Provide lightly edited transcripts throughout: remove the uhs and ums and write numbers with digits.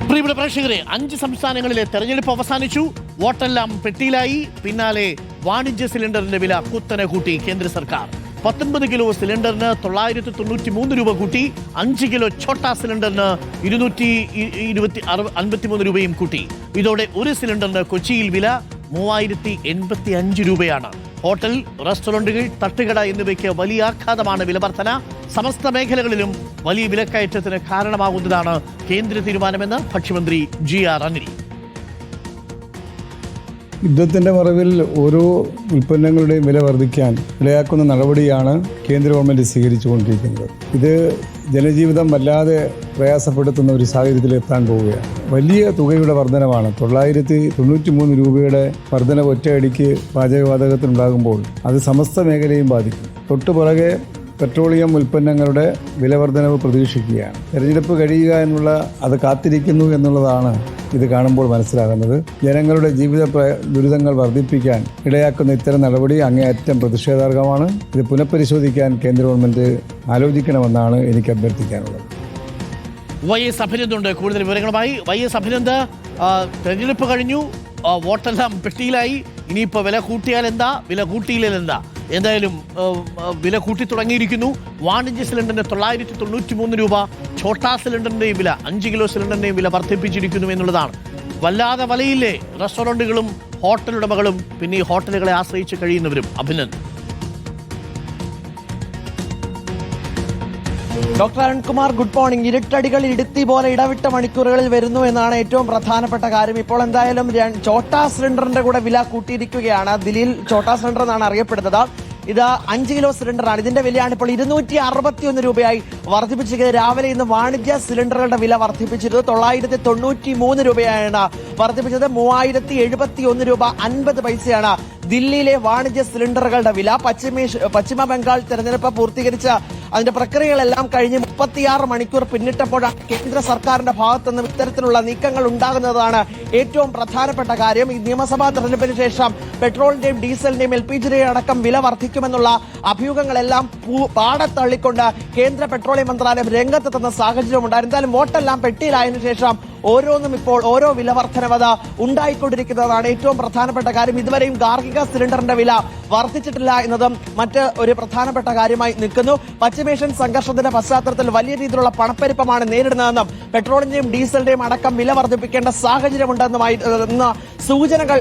പ്രിയപ്പെട്ട പ്രേക്ഷകരെ, 5 സംസ്ഥാനങ്ങളിലെ തെരഞ്ഞെടുപ്പ് അവസാനിച്ചു. വോട്ടെല്ലാം പെട്ടിയിലായി. പിന്നാലെ വാണിജ്യ സിലിണ്ടറിന്റെ വില കുത്തനെ കൂട്ടി കേന്ദ്ര സർക്കാർ. 19 കിലോ സിലിണ്ടറിന് 993 രൂപ കൂട്ടി. 5 കിലോ ഛോട്ടാ സിലിണ്ടറിന് 253 രൂപയും കൂട്ടി. ഇതോടെ ഒരു സിലിണ്ടറിന് കൊച്ചിയിൽ വില 3085 രൂപയാണ്. ഹോട്ടൽ, റെസ്റ്റോറന്റുകൾ, തട്ടുകട എന്നിവയ്ക്ക് വലിയ ആഘാതമാണ് വില വർധന. സമസ്ത മേഖലകളിലും വലിയ വിലക്കയറ്റത്തിന് കാരണമാകുന്നതാണ് കേന്ദ്ര തീരുമാനമെന്ന് ഭക്ഷ്യമന്ത്രി GR അനിൽ. യുദ്ധത്തിന്റെ മറവിൽ ഓരോ ഉൽപ്പന്നങ്ങളുടെയും വില വർദ്ധിക്കാൻ ഇടയാക്കുന്ന നടപടിയാണ് കേന്ദ്ര ഗവൺമെന്റ് സ്വീകരിച്ചുകൊണ്ടിരിക്കുന്നത്. ഇത് ജനജീവിതം വല്ലാതെ പ്രയാസപ്പെടുത്തുന്ന ഒരു സാഹചര്യത്തിൽ എത്താൻ പോവുകയാണ്. വലിയ തുകയുടെ വർധനമാണ്. 993 രൂപയുടെ വർധനവ് ഒറ്റയടിക്ക് പാചകവാതകത്തിനുണ്ടാകുമ്പോൾ അത് സമസ്ത മേഖലയും ബാധിക്കും. തൊട്ടുപുറകെ പെട്രോളിയം ഉൽപ്പന്നങ്ങളുടെ വിലവർധനവ് പ്രതീക്ഷിക്കുകയാണ്. തെരഞ്ഞെടുപ്പ് കഴിയുക എന്നുള്ള അത് കാത്തിരിക്കുന്നു എന്നുള്ളതാണ് ഇത് കാണുമ്പോൾ മനസ്സിലാകുന്നത്. ജനങ്ങളുടെ ജീവിത ദുരിതങ്ങൾ വർദ്ധിപ്പിക്കാൻ ഇടയാക്കുന്ന ഇത്തരം നടപടി അങ്ങേയറ്റം പ്രതിഷേധാർഹമാണ്. ഇത് പുനഃപരിശോധിക്കാൻ കേന്ദ്ര ഗവൺമെന്റ് ആലോചിക്കണമെന്നാണ് എനിക്ക് അഭ്യർത്ഥിക്കാനുള്ളത്. YS അഭിനന്ദുണ്ട് കൂടുതൽ വിവരങ്ങളുമായി. YS അഭിനന്ദ്, തെരഞ്ഞെടുപ്പ് കഴിഞ്ഞു, വോട്ടെല്ലാം പെട്ടിയിലായി. ഇനിയിപ്പോൾ വില കൂട്ടിയാൽ എന്താ, വില കൂട്ടിയില്ലെങ്കിൽ എന്താ? എന്തായാലും വില കൂട്ടി തുടങ്ങിയിരിക്കുന്നു. വാണിജ്യ സിലിണ്ടറിന് 993 രൂപ, ഛോട്ടാ സിലിണ്ടറിന്റെയും വില, 5 കിലോ സിലിണ്ടറിന്റെയും വില വർദ്ധിപ്പിച്ചിരിക്കുന്നു എന്നുള്ളതാണ്. വല്ലാതെ വലയില്ലേ റെസ്റ്റോറൻറ്റുകളും ഹോട്ടൽ ഉടമകളും പിന്നെ ഈ ഹോട്ടലുകളെ ആശ്രയിച്ച് കഴിയുന്നവരും? Abhinand. Doctor Arunkumar, good morning. ഇരുട്ടടികൾ ഇടുത്തി പോലെ ഇടവിട്ട മണിക്കൂറുകളിൽ വരുന്നു എന്നാണ് ഏറ്റവും പ്രധാനപ്പെട്ട കാര്യം. ഇപ്പോൾ എന്തായാലും ഛോട്ടാ സിലിണ്ടറിന്റെ കൂടെ വില കൂട്ടിയിരിക്കുകയാണ്. ദില്ലിയിൽ ഛോട്ടാ സിലിണ്ടർ എന്നാണ് അറിയപ്പെടുന്നത്. ഇത് 5 കിലോ സിലിണ്ടറാണ്. ഇതിന്റെ വിലയാണ് ഇപ്പോൾ 261 രൂപയായി വർദ്ധിപ്പിച്ചിരിക്കുന്നത്. രാവിലെ ഇന്ന് വാണിജ്യ സിലിണ്ടറുകളുടെ വില വർദ്ധിപ്പിച്ചത് 993 രൂപയാണ് വർദ്ധിപ്പിച്ചത്. 3071 രൂപ 50 പൈസയാണ് ദില്ലിയിലെ വാണിജ്യ സിലിണ്ടറുകളുടെ വില. പശ്ചിമ ബംഗാൾ തെരഞ്ഞെടുപ്പ് പൂർത്തീകരിച്ച അതിന്റെ പ്രക്രിയകളെല്ലാം കഴിഞ്ഞ് 36 മണിക്കൂർ പിന്നിട്ടപ്പോഴാണ് കേന്ദ്ര സർക്കാരിന്റെ ഭാഗത്തുനിന്നും ഇത്തരത്തിലുള്ള നീക്കങ്ങൾ ഉണ്ടാകുന്നതാണ് ഏറ്റവും പ്രധാനപ്പെട്ട കാര്യം. ഈ നിയമസഭാ തെരഞ്ഞെടുപ്പിന് ശേഷം പെട്രോളിന്റെയും ഡീസലിന്റെയും LPG-യുടെയും അടക്കം വില വർദ്ധിക്കുമെന്നുള്ള അഭ്യൂഹങ്ങളെല്ലാം പാടത്തള്ളിക്കൊണ്ട് കേന്ദ്ര പെട്രോളിയം മന്ത്രാലയം രംഗത്തെത്തുന്ന സാഹചര്യമുണ്ടായിരുന്നു. എന്തായാലും വോട്ടെല്ലാം പെട്ടിയിലായതിനു ശേഷം ഓരോന്നും ഇപ്പോൾ ഓരോ വില വർധനവത ഉണ്ടായിക്കൊണ്ടിരിക്കുന്നതാണ് ഏറ്റവും പ്രധാനപ്പെട്ട കാര്യം. ഇതുവരെയും ഗാർഹിക സിലിണ്ടറിന്റെ വില വർദ്ധിച്ചിട്ടില്ല എന്നതും മറ്റ് ഒരു പ്രധാനപ്പെട്ട കാര്യമായി നിൽക്കുന്നു. പശ്ചിമേഷ്യൻ സംഘർഷത്തിന്റെ പശ്ചാത്തലത്തിൽ വലിയ രീതിയിലുള്ള പണപ്പെരുപ്പമാണ് നേരിടുന്നതെന്നും പെട്രോളിന്റെയും ഡീസലിന്റെയും അടക്കം വില വർദ്ധിപ്പിക്കേണ്ട സാഹചര്യമുണ്ടെന്നുമായി സൂചനകൾ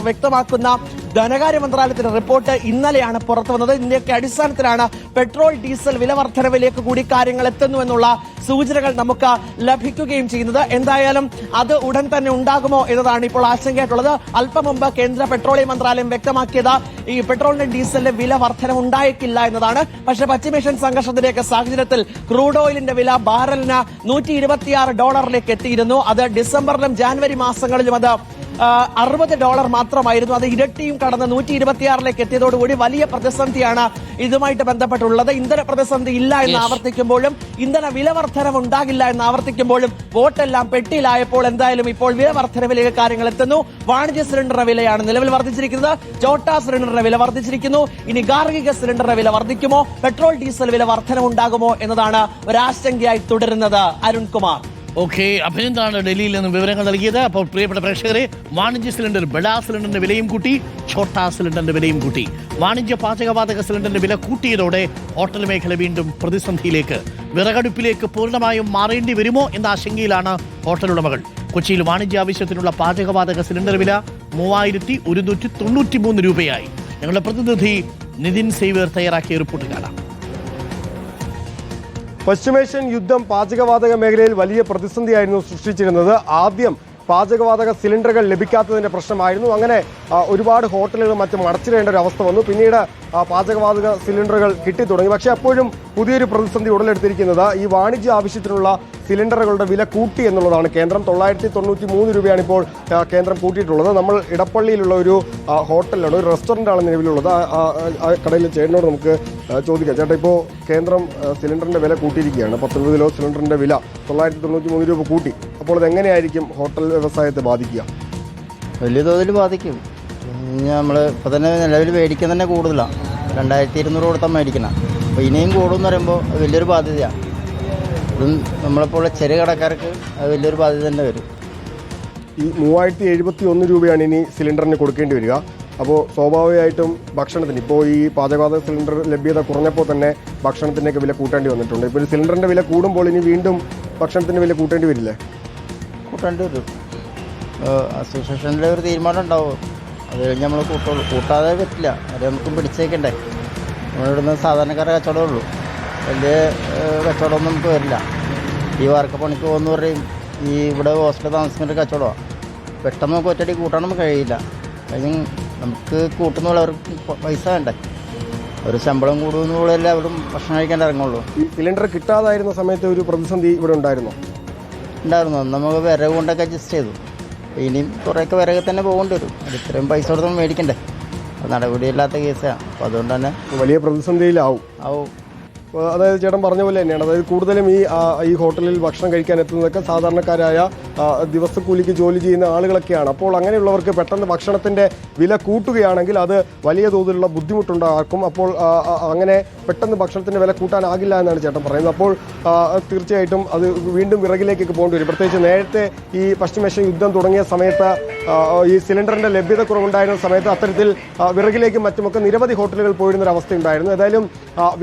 വ്യക്തമാക്കുന്ന ധനകാര്യ മന്ത്രാലയത്തിന്റെ റിപ്പോർട്ട് ഇന്നലെയാണ് പുറത്തു വന്നത്. ഇതിന്റെയൊക്കെ അടിസ്ഥാനത്തിലാണ് പെട്രോൾ ഡീസൽ വില വർധനവിലേക്ക് കൂടി കാര്യങ്ങൾ എത്തുന്നുവെന്നുള്ള സൂചനകൾ നമുക്ക് ലഭിക്കുകയും ചെയ്യുന്നത്. എന്തായാലും അത് ഉടൻ തന്നെ ഉണ്ടാകുമോ എന്നതാണ് ഇപ്പോൾ ആശങ്കയായിട്ടുള്ളത്. അല്പം മുമ്പ് കേന്ദ്ര പെട്രോളിയം മന്ത്രാലയം വ്യക്തമാക്കിയത് ഈ പെട്രോളിന്റെ ഡീസലിന്റെ വില വർധന ഉണ്ടായേക്കില്ല എന്നതാണ്. പക്ഷേ പശ്ചിമേഷ്യൻ സംഘർഷത്തിന്റെയൊക്കെ സാഹചര്യത്തിൽ ക്രൂഡ് ഓയിലിന്റെ വില ബാരലിന് $126 എത്തിയിരുന്നു. അത് ഡിസംബറിലും ജാനുവരി മാസങ്ങളിലും അത് $60 മാത്രമായിരുന്നു. അത് ഇരട്ടിയും കടന്ന് 126 എത്തിയതോടുകൂടി വലിയ പ്രതിസന്ധിയാണ് ഇതുമായിട്ട് ബന്ധപ്പെട്ടുള്ളത്. ഇന്ധന പ്രതിസന്ധി ഇല്ല എന്ന് ആവർത്തിക്കുമ്പോഴും ഇന്ധന വില വർധനവ് ഉണ്ടാകില്ല എന്ന് ആവർത്തിക്കുമ്പോഴും വോട്ടെല്ലാം പെട്ടിയിലായപ്പോൾ എന്തായാലും ഇപ്പോൾ വില വർധനവിലേക്ക് കാര്യങ്ങൾ എത്തുന്നു. വാണിജ്യ സിലിണ്ടറിന്റെ വിലയാണ് നിലവിൽ വർദ്ധിച്ചിരിക്കുന്നത്. ഛോട്ടാ സിലിണ്ടറിന്റെ വില വർദ്ധിച്ചിരിക്കുന്നു. ഇനി ഗാർഹിക സിലിണ്ടറിന്റെ വില വർദ്ധിക്കുമോ, പെട്രോൾ ഡീസൽ വില വർധനവുണ്ടാകുമോ എന്നതാണ് ഒരാശങ്കയായി തുടരുന്നത്. അരുൺകുമാർ. ഓക്കെ, അഭിനന്ദാണ് ഡൽഹിയിൽ നിന്ന് വിവരങ്ങൾ നൽകിയത്. അപ്പോൾ പ്രിയപ്പെട്ട പ്രേക്ഷകരെ, വാണിജ്യ സിലിണ്ടർ ബഡാ സിലിണ്ടറിന്റെ വിലയും കൂട്ടി, ഛോട്ടാ സിലിണ്ടറിന്റെ വിലയും കൂട്ടി. വാണിജ്യ പാചകവാതക സിലിണ്ടറിന്റെ വില കൂട്ടിയതോടെ ഹോട്ടൽ മേഖല വീണ്ടും പ്രതിസന്ധിയിലേക്ക്, വിറകടുപ്പിലേക്ക് പൂർണ്ണമായും മാറേണ്ടി വരുമോ എന്ന ആശങ്കയിലാണ് ഹോട്ടൽ ഉടമകൾ. കൊച്ചിയിൽ വാണിജ്യ ആവശ്യത്തിനുള്ള പാചകവാതക സിലിണ്ടർ വില 3193 രൂപയായി. ഞങ്ങളുടെ പ്രതിനിധി നിതിൻ സേവ്യർ തയ്യാറാക്കിയ റിപ്പോർട്ട് കാണാം. പശ്ചിമേഷ്യൻ യുദ്ധം പാചകവാതക മേഖലയിൽ വലിയ പ്രതിസന്ധിയായിരുന്നു സൃഷ്ടിച്ചിരുന്നത്. ആദ്യം പാചകവാതക സിലിണ്ടറുകൾ ലഭിക്കാത്തതിന്റെ പ്രശ്നമായിരുന്നു. അങ്ങനെ ഒരുപാട് ഹോട്ടലുകൾ മറ്റും അടച്ചിടേണ്ട ഒരു അവസ്ഥ വന്നു. പിന്നീട് പാചകവാതക സിലിണ്ടറുകൾ കിട്ടിത്തുടങ്ങി. പക്ഷേ അപ്പോഴും പുതിയൊരു പ്രതിസന്ധി ഉടലെടുത്തിരിക്കുന്നത് ഈ വാണിജ്യ ആവശ്യത്തിനുള്ള സിലിണ്ടറുകളുടെ വില കൂട്ടി എന്നുള്ളതാണ്. കേന്ദ്രം 993 രൂപയാണ് ഇപ്പോൾ കേന്ദ്രം കൂട്ടിയിട്ടുള്ളത്. നമ്മൾ ഇടപ്പള്ളിയിലുള്ള ഒരു ഹോട്ടലിലാണ്, ഒരു റെസ്റ്റോറൻ്റാണ് നിലവിലുള്ളത്. ആ കടയിൽ ചേട്ടനോട് നമുക്ക് ചോദിക്കാം. ചേട്ടാ, ഇപ്പോൾ കേന്ദ്രം സിലിണ്ടറിന്റെ വില കൂട്ടിയിരിക്കുകയാണ്. 19 കിലോ സിലിണ്ടറിന്റെ വില 993 രൂപ കൂട്ടി. അപ്പോൾ ഇതെങ്ങനെയായിരിക്കും ഹോട്ടൽ വ്യവസായത്തെ ബാധിക്കുക? വലിയ തോതിൽ ബാധിക്കും. നമ്മൾ ഇപ്പോൾ തന്നെ നിലവിൽ മേടിക്കുന്നത് തന്നെ കൂടുതലാണ്. 2200 കൊടുത്താൽ മേടിക്കണം. അപ്പോൾ ഇനിയും കൂടുമെന്ന് പറയുമ്പോൾ വലിയൊരു ബാധ്യതയാണ്. അതും നമ്മളെപ്പോലെ ചെറിയ കടക്കാർക്ക് അത് വലിയൊരു ബാധ്യത തന്നെ വരും. ഈ 3071 രൂപയാണ് ഇനി സിലിണ്ടറിന് കൊടുക്കേണ്ടി വരിക. അപ്പോൾ സ്വാഭാവികമായിട്ടും ഭക്ഷണത്തിന് ഇപ്പോൾ ഈ പാചകവാതക സിലിണ്ടർ ലഭ്യത കുറഞ്ഞപ്പോൾ തന്നെ ഭക്ഷണത്തിൻ്റെയൊക്കെ വില കൂട്ടേണ്ടി വന്നിട്ടുണ്ട്. ഇപ്പോൾ സിലിണ്ടറിൻ്റെ വില കൂടുമ്പോൾ ഇനി വീണ്ടും ഭക്ഷണത്തിൻ്റെ വില കൂട്ടേണ്ടി വരില്ലേ? കൂട്ടേണ്ടി വരും. അസോസിയേഷനിലെ ഒരു തീരുമാനം ഉണ്ടാവും, അത് കഴിഞ്ഞ് നമ്മൾ കൂട്ടുള്ളൂ. കൂട്ടാതെ പറ്റില്ല, അത് നമുക്ക് പിടിച്ചേക്കണ്ടേ. നമ്മളിവിടുന്ന് സാധാരണക്കാരുടെ കച്ചവടമേ ഉള്ളൂ, വലിയ കച്ചവടമൊന്നും നമുക്ക് വരില്ല. ഈ വാർക്കപ്പണിക്ക് പോകുന്ന പറയും ഈ ഇവിടെ ഹോസ്റ്റലിൽ താമസിക്കുന്ന കച്ചവടമാണ്. പെട്ടെന്ന് നമുക്ക് ഒറ്റയടി കൂട്ടാൻ നമുക്ക് കഴിയില്ല. കഴിഞ്ഞ് നമുക്ക് കൂട്ടുന്ന അവർക്ക് പൈസ വേണ്ടേ, ഒരു ശമ്പളം കൂടുന്ന പോലെ എല്ലാവരും ഭക്ഷണം കഴിക്കാൻ ഇറങ്ങുള്ളൂ. ഈ സിലിണ്ടർ കിട്ടാതായിരുന്ന സമയത്ത് ഒരു പ്രതിസന്ധി ഇവിടെ ഉണ്ടായിരുന്നു. നമുക്ക് വിറക് കൊണ്ടൊക്കെ അഡ്ജസ്റ്റ് ചെയ്തു. ഇനിയും കുറേയൊക്കെ വിറക് തന്നെ പോകേണ്ടി വരും, അത് ഇത്രയും പൈസ കൊടുത്ത് മേടിക്കണ്ടേ. അത് നടപടിയില്ലാത്ത കേസാണ്. അപ്പോൾ അതുകൊണ്ട് തന്നെ വലിയ പ്രതിസന്ധിയിലാവും. അതായത് ചേട്ടൻ പറഞ്ഞ പോലെ തന്നെയാണ്. അതായത് കൂടുതലും ഈ ഹോട്ടലിൽ ഭക്ഷണം കഴിക്കാൻ എത്തുന്നതൊക്കെ സാധാരണക്കാരായ ദിവസക്കൂലിക്ക് ജോലി ചെയ്യുന്ന ആളുകളൊക്കെയാണ്. അപ്പോൾ അങ്ങനെയുള്ളവർക്ക് പെട്ടെന്ന് ഭക്ഷണത്തിൻ്റെ വില കൂട്ടുകയാണെങ്കിൽ അത് വലിയ തോതിലുള്ള ബുദ്ധിമുട്ടുണ്ടാക്കും. അപ്പോൾ അങ്ങനെ പെട്ടെന്ന് ഭക്ഷണത്തിൻ്റെ വില കൂട്ടാനാകില്ല എന്നാണ് ചേട്ടൻ പറയുന്നത്. അപ്പോൾ തീർച്ചയായിട്ടും അത് വീണ്ടും വിറകിലേക്കൊക്കെ പോകേണ്ടി വരും. പ്രത്യേകിച്ച് നേരത്തെ ഈ പശ്ചിമേഷ്യൻ യുദ്ധം തുടങ്ങിയ സമയത്ത് ഈ സിലിണ്ടറിൻ്റെ ലഭ്യത കുറവുണ്ടായിരുന്ന സമയത്ത് അത്തരത്തിൽ വിറകിലേക്കും മറ്റുമൊക്കെ നിരവധി ഹോട്ടലുകൾ പോയിരുന്നൊരവസ്ഥ ഉണ്ടായിരുന്നു. ഏതായാലും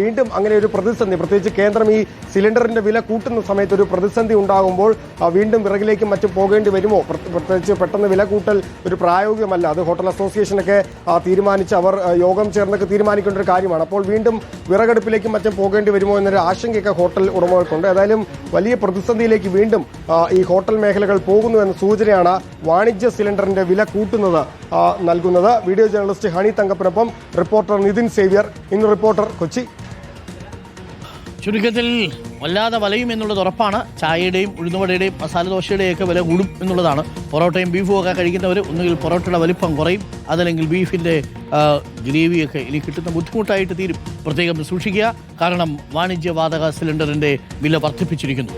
വീണ്ടും അങ്ങനെ ഒരു പ്രതിസന്ധി, പ്രത്യേകിച്ച് കേന്ദ്രം ഈ സിലിണ്ടറിന്റെ വില കൂട്ടുന്ന സമയത്ത് ഒരു പ്രതിസന്ധി ഉണ്ടാകുമ്പോൾ വീണ്ടും വിറകിലേക്കും മറ്റും പോകേണ്ടി വരുമോ? പ്രത്യേകിച്ച് പെട്ടെന്ന് വില കൂട്ടൽ ഒരു പ്രായോഗികമല്ല. അത് ഹോട്ടൽ അസോസിയേഷനൊക്കെ തീരുമാനിച്ച് അവർ യോഗം ചേർന്നൊക്കെ തീരുമാനിക്കേണ്ട ഒരു കാര്യമാണ്. അപ്പോൾ വീണ്ടും വിറകടുപ്പിലേക്കും മറ്റും പോകേണ്ടി വരുമോ എന്നൊരു ആശങ്കയൊക്കെ ഹോട്ടൽ ഉടമകൾക്കുണ്ട്. ഏതായാലും വലിയ പ്രതിസന്ധിയിലേക്ക് വീണ്ടും ഈ ഹോട്ടൽ മേഖലകൾ പോകുന്നു എന്ന സൂചനയാണ് വാണിജ്യ സിലിണ്ടറിന്റെ വില കൂട്ടുന്നത് നൽകുന്നത്. വീഡിയോ ജേർണലിസ്റ്റ് ഹണി തങ്കപ്പനൊപ്പം റിപ്പോർട്ടർ നിതിൻ സേവ്യർ. ഇന്ന് റിപ്പോർട്ടർ, കൊച്ചി. ചുരുക്കത്തിൽ വല്ലാതെ വലയും എന്നുള്ളത് ഉറപ്പാണ്. ചായയുടെയും ഉഴുന്നുവടയുടെയും മസാല ദോശയുടെയും ഒക്കെ വില കൂടും എന്നുള്ളതാണ്. പൊറോട്ടയും ബീഫും ഒക്കെ കഴിക്കുന്നവർ ഒന്നുകിൽ പൊറോട്ടയുടെ വലിപ്പം കുറയും, അതല്ലെങ്കിൽ ബീഫിൻ്റെ ഗ്രേവിയൊക്കെ ഇനി കിട്ടുന്ന ബുദ്ധിമുട്ടായിട്ട് തീരും. പ്രത്യേകം സൂക്ഷിക്കുക, കാരണം വാണിജ്യ വാതക സിലിണ്ടറിൻ്റെ വില വർദ്ധിപ്പിച്ചിരിക്കുന്നു.